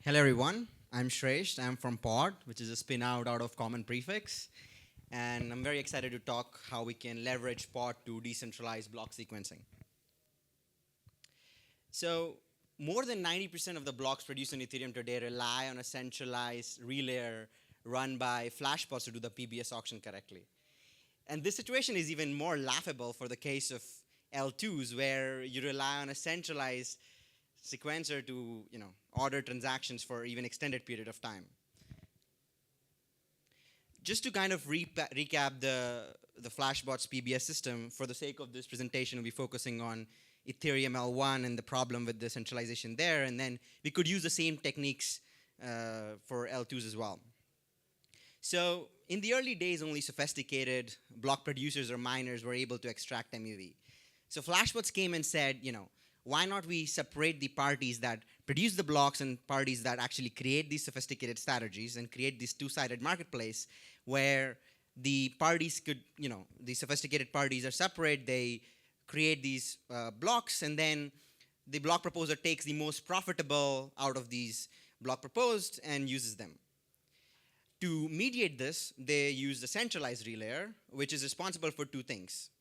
Hello everyone, I'm Shresth. I'm from Pod, which is a spin out of Common Prefix. And I'm very excited to talk how we can leverage Pod to decentralize block sequencing. So, more than 90% of the blocks produced in Ethereum today rely on a centralized relayer run by flashbots to do the PBS auction correctly. And this situation is even more laughable for the case of L2s, where you rely on a centralized sequencer to order transactions for even extended period of time. Just to kind of recap the Flashbots PBS system, for the sake of this presentation, we'll be focusing on Ethereum L1 and the problem with the centralization there, and then we could use the same techniques for L2s as well. So in the early days, only sophisticated block producers or miners were able to extract MEV. So Flashbots came and said, why not we separate the parties that produce the blocks and parties that actually create these sophisticated strategies and create this two-sided marketplace where the parties could, the sophisticated parties are separate, they create these blocks, and then the block proposer takes the most profitable out of these block proposed and uses them. To mediate this, they use the centralized relayer, which is responsible for two things.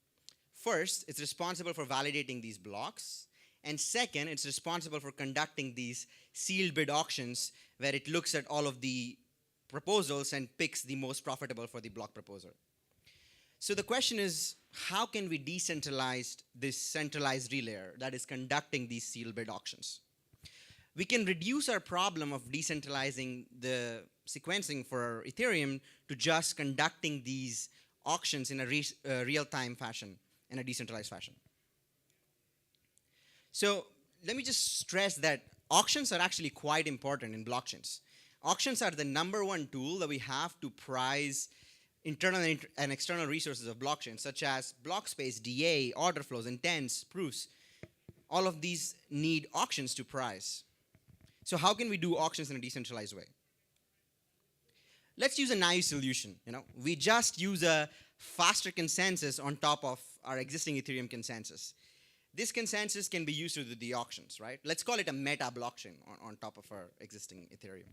First, it's responsible for validating these blocks, and second, it's responsible for conducting these sealed bid auctions where it looks at all of the proposals and picks the most profitable for the block proposer. So the question is, how can we decentralize this centralized relayer that is conducting these sealed bid auctions? We can reduce our problem of decentralizing the sequencing for Ethereum to just conducting these auctions in a real-time fashion, in a decentralized fashion. So let me just stress that auctions are actually quite important in blockchains. Auctions are the number one tool that we have to price internal and external resources of blockchains, such as block space, DA, order flows, intents, proofs. All of these need auctions to price. So how can we do auctions in a decentralized way? Let's use a naive solution. We just use a faster consensus on top of our existing Ethereum consensus. This consensus can be used to do the auctions, right? Let's call it a meta blockchain on top of our existing Ethereum.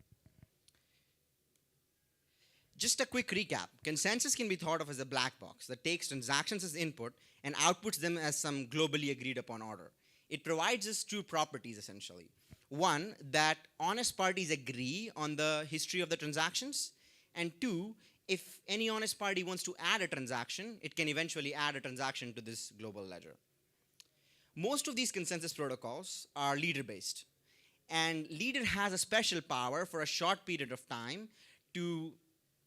Just a quick recap. Consensus can be thought of as a black box that takes transactions as input and outputs them as some globally agreed upon order. It provides us two properties, essentially. One, that honest parties agree on the history of the transactions. And two, if any honest party wants to add a transaction, it can eventually add a transaction to this global ledger. Most of these consensus protocols are leader-based. And leader has a special power for a short period of time to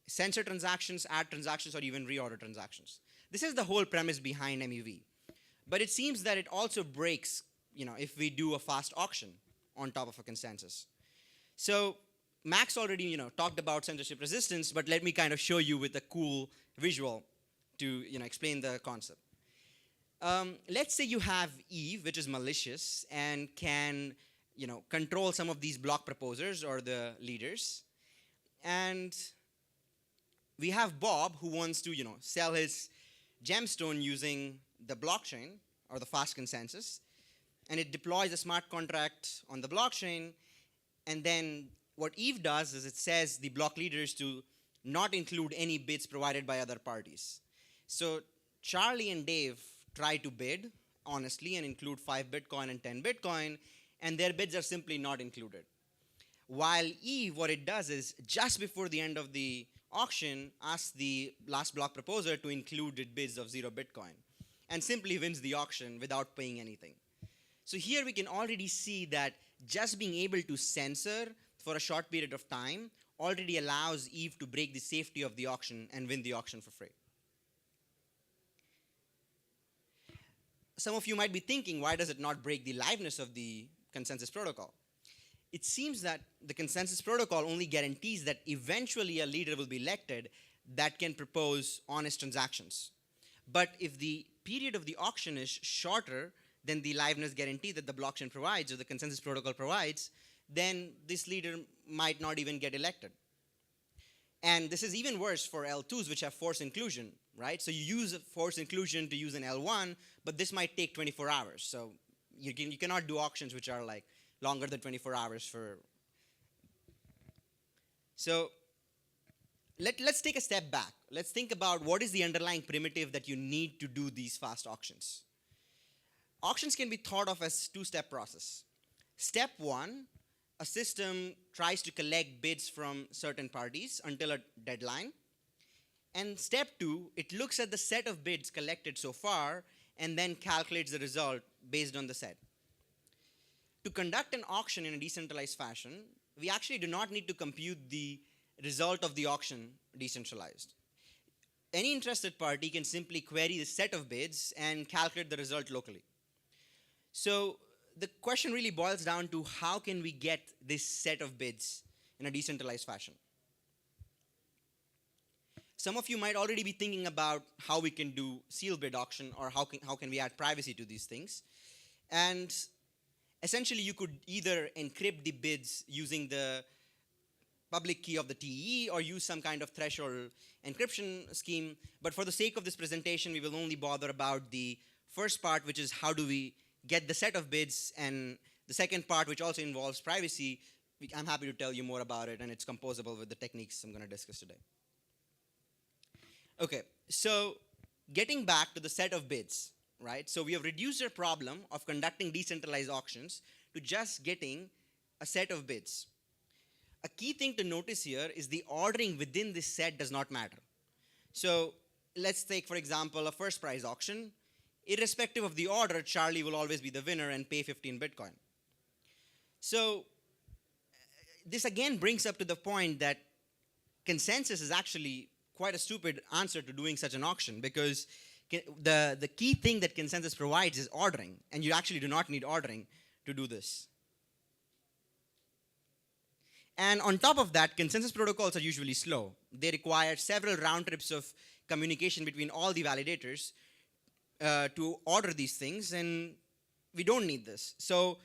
censor transactions, add transactions, or even reorder transactions. This is the whole premise behind MEV. But it seems that it also breaks, if we do a fast auction on top of a consensus. So Max already, talked about censorship resistance, but let me kind of show you with a cool visual to, explain the concept. Let's say you have Eve, which is malicious and can, control some of these block proposers or the leaders. And we have Bob, who wants to, sell his gemstone using the blockchain or the fast consensus. And it deploys a smart contract on the blockchain. And then what Eve does is it says the block leaders to not include any bids provided by other parties. So Charlie and Dave try to bid honestly and include 5 Bitcoin and 10 Bitcoin, and their bids are simply not included. While Eve, what it does is just before the end of the auction, asks the last block proposer to include bids of 0 Bitcoin and simply wins the auction without paying anything. So here we can already see that just being able to censor for a short period of time already allows Eve to break the safety of the auction and win the auction for free. Some of you might be thinking, why does it not break the liveness of the consensus protocol? It seems that the consensus protocol only guarantees that eventually a leader will be elected that can propose honest transactions. But if the period of the auction is shorter than the liveness guarantee that the blockchain provides or the consensus protocol provides, then this leader might not even get elected. And this is even worse for L2s, which have forced inclusion, right? So you use forced inclusion to use an L1, but this might take 24 hours. So you cannot do auctions which are like longer than 24 hours for So let's take a step back. Let's think about what is the underlying primitive that you need to do these fast auctions. Auctions can be thought of as two-step process. Step one, a system tries to collect bids from certain parties until a deadline. And step two, it looks at the set of bids collected so far and then calculates the result based on the set. To conduct an auction in a decentralized fashion, we actually do not need to compute the result of the auction decentralized. Any interested party can simply query the set of bids and calculate the result locally. So the question really boils down to how can we get this set of bids in a decentralized fashion? Some of you might already be thinking about how we can do seal bid auction or how can we add privacy to these things. And essentially you could either encrypt the bids using the public key of the TE or use some kind of threshold encryption scheme. But for the sake of this presentation, we will only bother about the first part, which is how do we get the set of bids, and the second part, which also involves privacy. I'm happy to tell you more about it, and it's composable with the techniques I'm going to discuss today. Okay, so getting back to the set of bids, right? So we have reduced our problem of conducting decentralized auctions to just getting a set of bids. A key thing to notice here is the ordering within this set does not matter. So let's take, for example, a first prize auction. Irrespective of the order, Charlie will always be the winner and pay 15 Bitcoin. So this again brings up to the point that consensus is actually quite a stupid answer to doing such an auction, because the key thing that consensus provides is ordering, and you actually do not need ordering to do this. And on top of that, consensus protocols are usually slow. They require several round trips of communication between all the validators to order these things, and we don't need this. So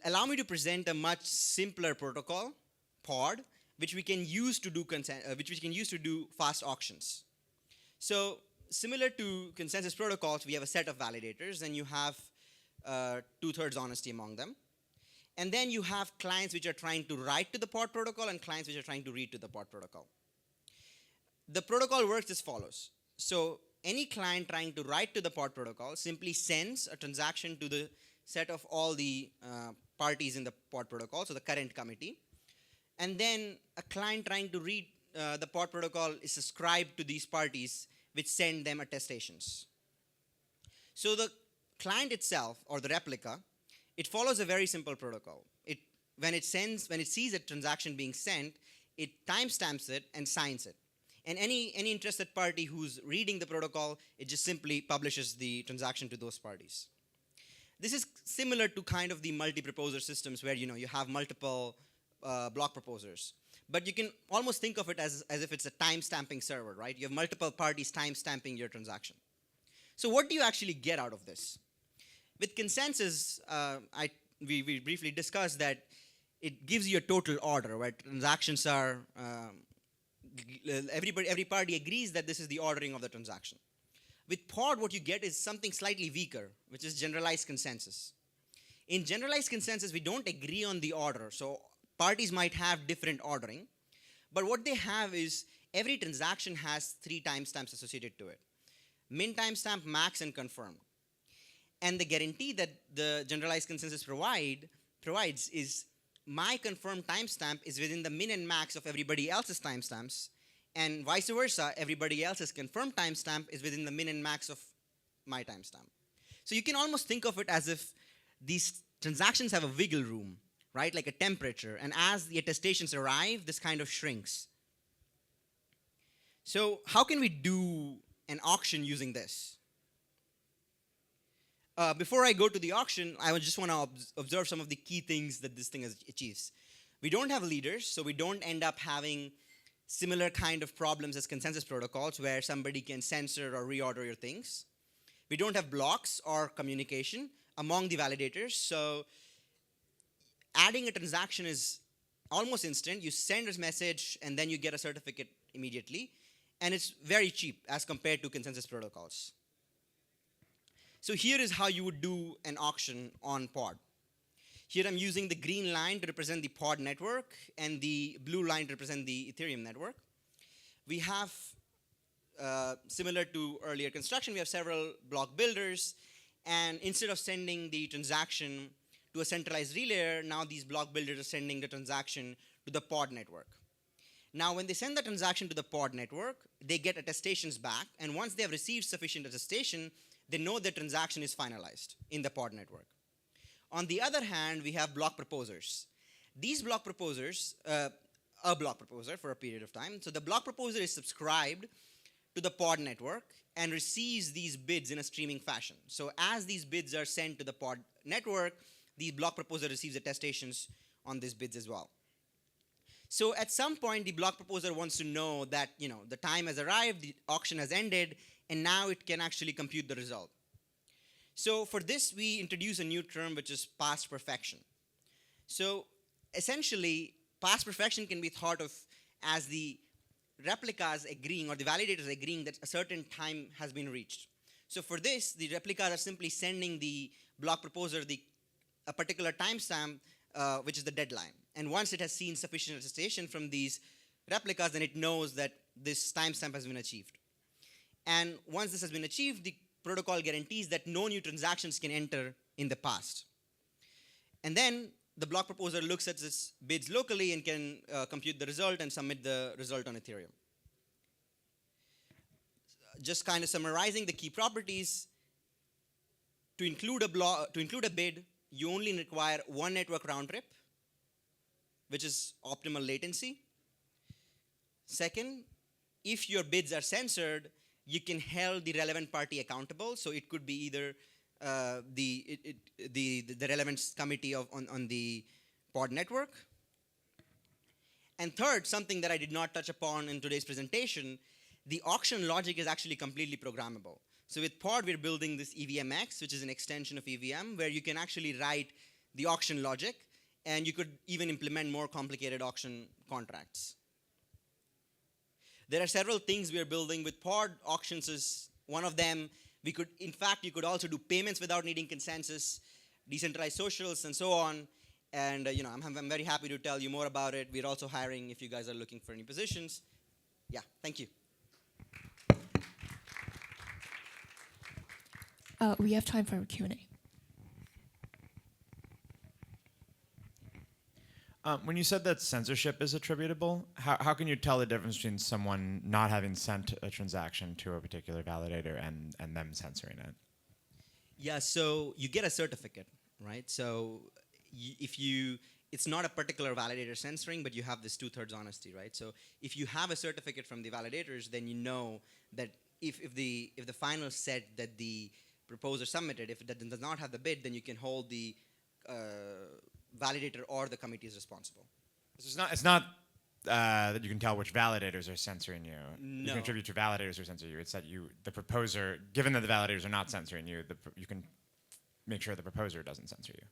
allow me to present a much simpler protocol, pod, which we can use to do fast auctions. So similar to consensus protocols, we have a set of validators, and you have 2/3 honesty among them. And then you have clients which are trying to write to the pod protocol and clients which are trying to read to the pod protocol. The protocol works as follows. So any client trying to write to the pod protocol simply sends a transaction to the set of all the parties in the pod protocol, so the current committee. And then a client trying to read the pod protocol is subscribed to these parties, which send them attestations. So the client itself, or the replica, it follows a very simple protocol. When it sees a transaction being sent, it timestamps it and signs it. And any interested party who's reading the protocol, it just simply publishes the transaction to those parties. This is similar to kind of the multi-proposer systems where you have multiple block proposers. But you can almost think of it as if it's a timestamping server, right? You have multiple parties timestamping your transaction. So what do you actually get out of this? With consensus, we briefly discussed that it gives you a total order, where transactions are, every party agrees that this is the ordering of the transaction. With pod, what you get is something slightly weaker, which is generalized consensus. In generalized consensus, we don't agree on the order, so parties might have different ordering, but what they have is every transaction has 3 timestamps associated to it: min timestamp, max, and confirmed. And the guarantee that the generalized consensus provides is my confirmed timestamp is within the min and max of everybody else's timestamps, and vice versa, everybody else's confirmed timestamp is within the min and max of my timestamp. So you can almost think of it as if these transactions have a wiggle room, right? Like a temperature, and as the attestations arrive, this kind of shrinks. So how can we do an auction using this? Before I go to the auction, I just want to observe some of the key things that this thing achieves. We don't have leaders, so we don't end up having similar kind of problems as consensus protocols where somebody can censor or reorder your things. We don't have blocks or communication among the validators, so adding a transaction is almost instant. You send a message and then you get a certificate immediately, and it's very cheap as compared to consensus protocols. So here is how you would do an auction on pod. Here I'm using the green line to represent the pod network and the blue line to represent the Ethereum network. We have, similar to earlier construction, we have several block builders. And instead of sending the transaction to a centralized relayer, now these block builders are sending the transaction to the pod network. Now, when they send the transaction to the pod network, they get attestations back. And once they have received sufficient attestation, they know the transaction is finalized in the pod network. On the other hand, we have block proposers. These block proposers, a block proposer for a period of time. So the block proposer is subscribed to the pod network and receives these bids in a streaming fashion. So as these bids are sent to the pod network, the block proposer receives attestations on these bids as well. So at some point, the block proposer wants to know that the time has arrived, the auction has ended, and now it can actually compute the result. So for this, we introduce a new term, which is past perfection. So essentially, past perfection can be thought of as the replicas agreeing or the validators agreeing that a certain time has been reached. So for this, the replicas are simply sending the block proposer a particular timestamp, which is the deadline. And once it has seen sufficient attestation from these replicas, then it knows that this timestamp has been achieved. And once this has been achieved, the protocol guarantees that no new transactions can enter in the past. And then the block proposer looks at its bids locally and can compute the result and submit the result on Ethereum. Just kind of summarizing the key properties, to include a bid, you only require one network round trip, which is optimal latency. Second, if your bids are censored, you can hold the relevant party accountable. So it could be either the relevance committee on the pod network. And third, something that I did not touch upon in today's presentation, the auction logic is actually completely programmable. So with pod, we're building this EVMX, which is an extension of EVM, where you can actually write the auction logic, and you could even implement more complicated auction contracts. There are several things we are building with pod. Auctions is one of them. You could also do payments without needing consensus, decentralized socials, and so on. And I'm very happy to tell you more about it. We're also hiring if you guys are looking for any positions. Yeah, thank you. We have time for Q&A. When you said that censorship is attributable, how can you tell the difference between someone not having sent a transaction to a particular validator and them censoring it? Yeah, so you get a certificate, right? So it's not a particular validator censoring, but you have this 2/3 honesty, right? So if you have a certificate from the validators, then you know that if the final set that the proposer submitted, if it does not have the bid, then you can hold the validator or the committee is responsible. So it's not that you can tell which validators are censoring you. No. You can attribute to validators who censor you. It's that the proposer, given that the validators are not censoring you, you can make sure the proposer doesn't censor you.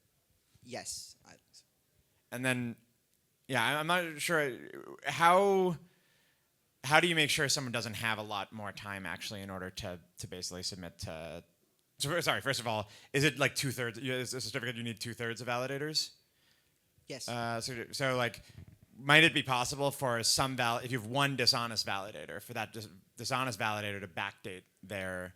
Yes. And then, yeah, I'm not sure how do you make sure someone doesn't have a lot more time actually in order to basically submit to. So, sorry, first of all, is it like 2/3? Is a certificate you need 2/3 of validators? Yes. So like, might it be possible for if you have one dishonest validator, for that dishonest validator to backdate their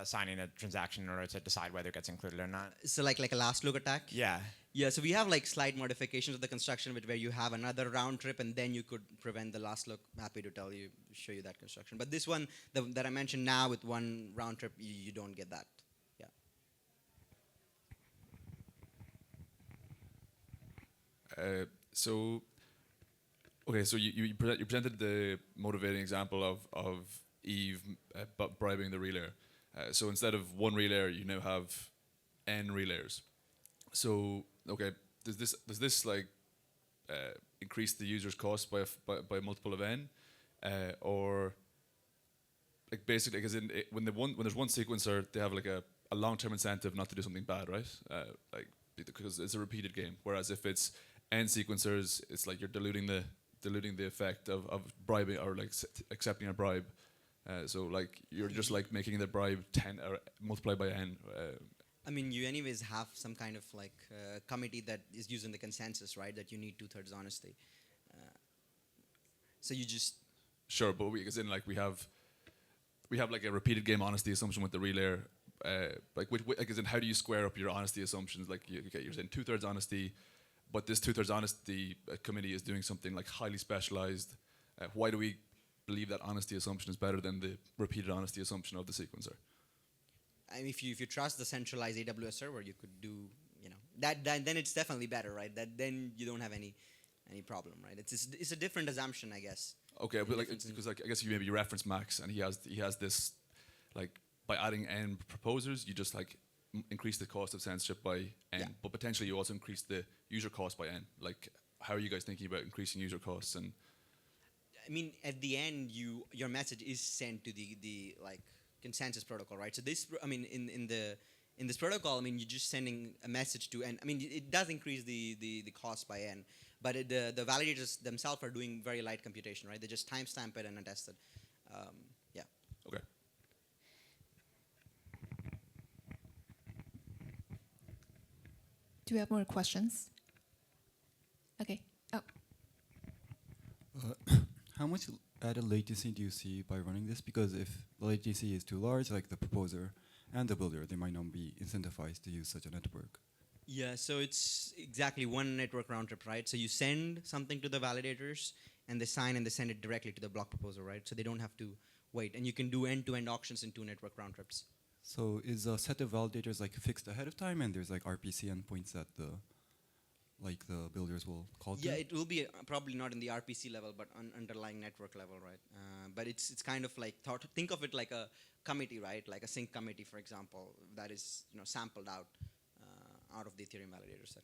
signing a transaction in order to decide whether it gets included or not? So like a last look attack? Yeah. Yeah, so we have like slight modifications of the construction where you have another round trip and then you could prevent the last look. Happy to show you that construction. But this one that I mentioned now with one round trip, you don't get that. Yeah. So you presented the motivating example of Eve bribing the relayer. So instead of one relayer, you now have n relayers. So does this like increase the user's cost by a multiple of n, or like basically because when there's one sequencer, they have like a long-term incentive not to do something bad, right? Like because it's a repeated game. Whereas if it's n sequencers, it's like you're diluting the effect of bribing or like accepting a bribe. So like you're just like making the bribe 10 or multiplied by n. I mean, you anyways have some kind of like committee that is using the consensus, right? That you need 2/3 honesty. So you just Sure, but as in like we have like a repeated game honesty assumption with the relayer. Like as in how do you square up your honesty assumptions? Like you're saying 2/3 honesty, but this 2/3 honesty committee is doing something like highly specialized. Why do we believe that honesty assumption is better than the repeated honesty assumption of the sequencer? I mean, if you trust the centralized AWS server, you could do that. Then it's definitely better, right? That then you don't have any problem, right? It's a different assumption, I guess. Okay, but like because like I guess you maybe reference Max and he has this like by adding n proposers you just like increase the cost of censorship by n, Yeah. but potentially you also increase the user cost by n. Like how are you guys thinking about increasing user costs? And I mean, at the end, your message is sent to the like consensus protocol, right? So this, I mean, in this protocol, I mean, you're just sending a message to n. I mean, it does increase the cost by n, but the validators themselves are doing very light computation, right? They just timestamp it and attest it. Yeah. okay. Do we have more questions? Okay. Oh, How much added latency do you see by running this? Because if the latency is too large, like the proposer and the builder, they might not be incentivized to use such a network. Yeah, so it's exactly one network round trip, right? So you send something to the validators, and they sign and they send it directly to the block proposer, right? So they don't have to wait, and you can do end-to-end auctions in 2 network round trips. So is a set of validators like fixed ahead of time, and there's like RPC endpoints that the builders will call to? Yeah, it will be probably not in the RPC level, but on underlying network level, right? But it's kind of like think of it like a committee, right? Like a sync committee, for example, that is sampled out of the Ethereum validator set.